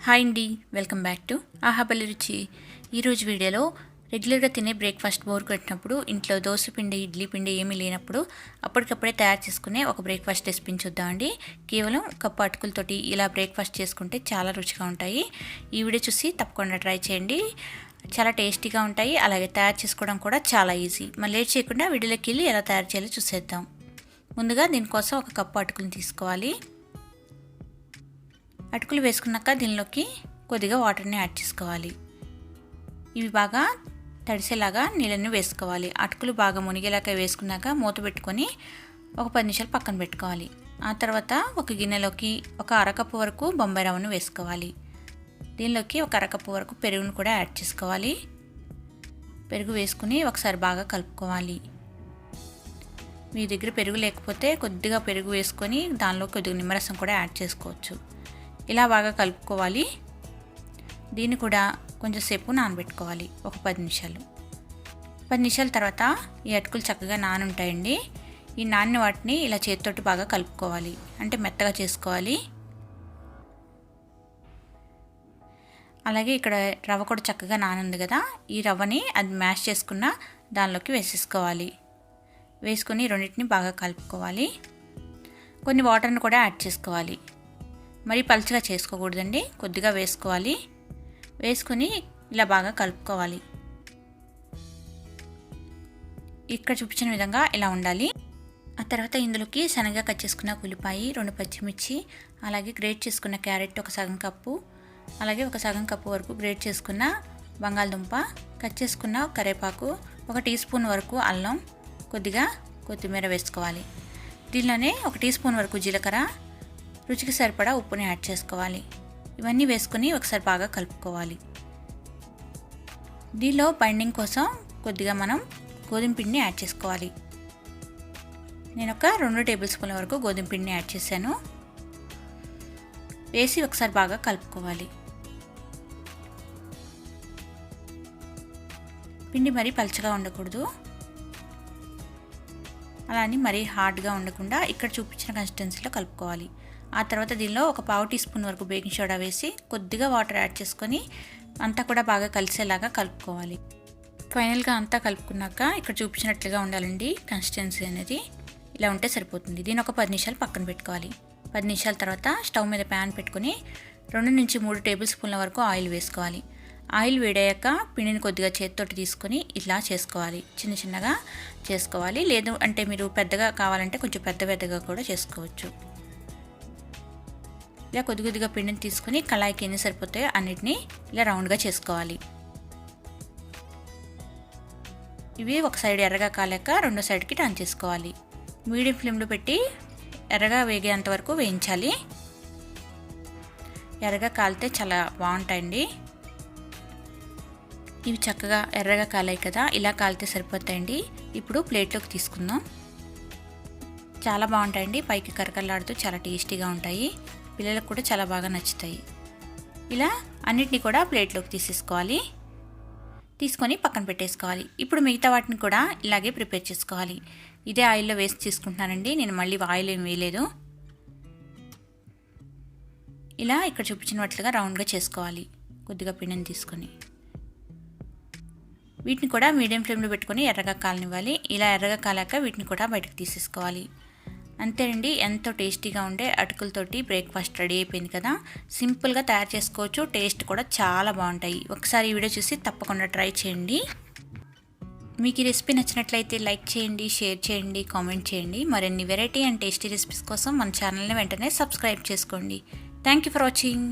Hi అండి, welcome back to ఆహాబలి రుచి. ఈరోజు వీడియోలో రెగ్యులర్గా తినే బ్రేక్ఫాస్ట్ బోర్ కొట్టినప్పుడు ఇంట్లో దోశ పిండి, ఇడ్లీ పిండి ఏమీ లేనప్పుడు అప్పటికప్పుడే తయారు చేసుకునే ఒక బ్రేక్ఫాస్ట్ రెసిపీని చూద్దామండి. కేవలం కప్పు అటుకులతోటి ఇలా బ్రేక్ఫాస్ట్ చేసుకుంటే చాలా రుచిగా ఉంటాయి. ఈ వీడియో చూసి తప్పకుండా ట్రై చేయండి. చాలా టేస్టీగా ఉంటాయి, అలాగే తయారు చేసుకోవడం కూడా చాలా ఈజీ. మరి లేట్ చేయకుండా వీడియోలోకి వెళ్ళి ఎలా తయారు చేయాలో చూసేద్దాం. ముందుగా దీనికోసం ఒక కప్పు అటుకులను తీసుకోవాలి. అటుకులు వేసుకున్నాక దీనిలోకి కొద్దిగా వాటర్ని యాడ్ చేసుకోవాలి. ఇవి బాగా తడిసేలాగా నీళ్ళని వేసుకోవాలి. అటుకులు బాగా మునిగేలాగా వేసుకున్నాక మూత పెట్టుకొని ఒక 10 నిమిషాలు పక్కన పెట్టుకోవాలి. ఆ తర్వాత ఒక గిన్నెలోకి ఒక అరకప్పు వరకు బొంబాయి రవ్వను వేసుకోవాలి. దీనిలోకి ఒక అరకప్పు వరకు పెరుగును కూడా యాడ్ చేసుకోవాలి. పెరుగు వేసుకుని ఒకసారి బాగా కలుపుకోవాలి. మీ దగ్గర పెరుగు లేకపోతే కొద్దిగా పెరుగు వేసుకొని దానిలో కొద్దిగా నిమ్మరసం కూడా యాడ్ చేసుకోవచ్చు. ఇలా బాగా కలుపుకోవాలి. దీన్ని కూడా కొంచెం సేపు నానబెట్టుకోవాలి, ఒక 10 నిమిషాలు. 10 నిమిషాల తర్వాత ఈ అటుకులు చక్కగా నానుంటాయండి. ఈ నానిన వాటిని ఇలా చేతితోటి బాగా కలుపుకోవాలి, అంటే మెత్తగా చేసుకోవాలి. అలాగే ఇక్కడ రవ్వ కూడా చక్కగా నానుంది కదా, ఈ రవ్వని అది మ్యాష్ చేసుకున్న దానిలోకి వేసేసుకోవాలి. వేసుకొని రెండింటిని బాగా కలుపుకోవాలి. కొన్ని వాటర్ని కూడా యాడ్ చేసుకోవాలి. మరి పలుచగా చేసుకోకూడదండి, కొద్దిగా వేసుకోవాలి. వేసుకొని ఇలా బాగా కలుపుకోవాలి. ఇక్కడ చూపించిన విధంగా ఇలా ఉండాలి. ఆ తర్వాత ఇందులోకి సన్నగా కట్ చేసుకున్న ఉల్లిపాయ, 2 పచ్చిమిర్చి, అలాగే గ్రేట్ చేసుకున్న క్యారెట్ ఒక సగం కప్పు, అలాగే ఒక సగం కప్పు వరకు గ్రేట్ చేసుకున్న బంగాళదుంప, కట్ చేసుకున్న కరివేపాకు, 1 టీ స్పూన్ వరకు అల్లం, కొద్దిగా కొత్తిమీర వేసుకోవాలి. దీనిలోనే 1 టీ స్పూన్ వరకు జీలకర్ర, రుచికి సరిపడా ఉప్పుని యాడ్ చేసుకోవాలి. ఇవన్నీ వేసుకొని ఒకసారి బాగా కలుపుకోవాలి. దీనిలో బైండింగ్ కోసం కొద్దిగా మనం గోధుమ పిండిని యాడ్ చేసుకోవాలి. నేను ఒక 2 టేబుల్ స్పూన్ల వరకు గోధుమ పిండిని యాడ్ చేశాను. వేసి ఒకసారి బాగా కలుపుకోవాలి. పిండి మరీ పలుచగా ఉండకూడదు, అలా అని మరీ హార్డ్గా ఉండకుండా ఇక్కడ చూపించిన కన్సిస్టెన్సీలో కలుపుకోవాలి. ఆ తర్వాత దీనిలో ఒక 1/2 టీ స్పూన్ వరకు బేకింగ్ సోడా వేసి కొద్దిగా వాటర్ యాడ్ చేసుకొని అంతా కూడా బాగా కలిసేలాగా కలుపుకోవాలి. ఫైనల్గా అంతా కలుపుకున్నాక ఇక్కడ చూపించినట్లుగా ఉండాలండి కన్సిస్టెన్సీ అనేది. ఇలా ఉంటే సరిపోతుంది. దీని ఒక 10 నిమిషాలు పక్కన పెట్టుకోవాలి. 10 నిమిషాల తర్వాత స్టవ్ మీద ప్యాన్ పెట్టుకొని 2 నుంచి 3 టేబుల్ స్పూన్ల వరకు ఆయిల్ వేసుకోవాలి. ఆయిల్ వేడాక పిండిని కొద్దిగా చేతితోటి తీసుకొని ఇలా చేసుకోవాలి. చిన్న చిన్నగా చేసుకోవాలి. లేదు అంటే మీరు పెద్దగా కావాలంటే కొంచెం పెద్దగా కూడా చేసుకోవచ్చు. ఇలా కొద్దిగా పిండిని తీసుకొని కళాయికి ఎన్ని సరిపోతాయో అన్నిటినీ ఇలా రౌండ్గా చేసుకోవాలి. ఇవి ఒక సైడ్ ఎర్రగా కాలేక రెండో సైడ్కి టర్న్ చేసుకోవాలి. మీడియం ఫ్లేమ్లో పెట్టి ఎర్రగా వేగేంత వరకు వేయించాలి. ఎర్రగా కాలితే చాలా బాగుంటాయండి. ఇవి చక్కగా ఎర్రగా కాలాయి కదా, ఇలా కాలితే సరిపోతాయండి. ఇప్పుడు ప్లేట్లోకి తీసుకుందాం. చాలా బాగుంటాయండి, పైకి కరకరలాడుతూ చాలా టేస్టీగా ఉంటాయి. పిల్లలకు కూడా చాలా బాగా నచ్చుతాయి. ఇలా అన్నిటిని కూడా ప్లేట్లోకి తీసేసుకోవాలి. తీసుకొని పక్కన పెట్టేసుకోవాలి. ఇప్పుడు మిగతా వాటిని కూడా ఇలాగే ప్రిపేర్ చేసుకోవాలి. ఇదే ఆయిల్లో వేసి తీసుకుంటున్నానండి, నేను మళ్ళీ ఆయిల్ ఏం వేయలేదు. ఇలా ఇక్కడ చూపించినట్లుగా రౌండ్గా చేసుకోవాలి. కొద్దిగా పిండిని తీసుకొని వీటిని కూడా మీడియం ఫ్లేమ్లో పెట్టుకొని ఎర్రగా కాలనివ్వాలి. ఇలా ఎర్రగా కాలాక వీటిని కూడా బయటకు తీసేసుకోవాలి. అంతేనండి, ఎంతో టేస్టీగా ఉండే అటుకులతోటి బ్రేక్ఫాస్ట్ రెడీ అయిపోయింది కదా. సింపుల్గా తయారు చేసుకోవచ్చు, టేస్ట్ కూడా చాలా బాగుంటాయి. ఒకసారి ఈ వీడియో చూసి తప్పకుండా ట్రై చేయండి. మీకు ఈ రెసిపీ నచ్చినట్లయితే లైక్ చేయండి, షేర్ చేయండి, కామెంట్ చేయండి. మరిన్ని వెరైటీ అండ్ టేస్టీ రెసిపీస్ కోసం మన ఛానల్ని వెంటనే సబ్స్క్రైబ్ చేసుకోండి. Thank you for watching.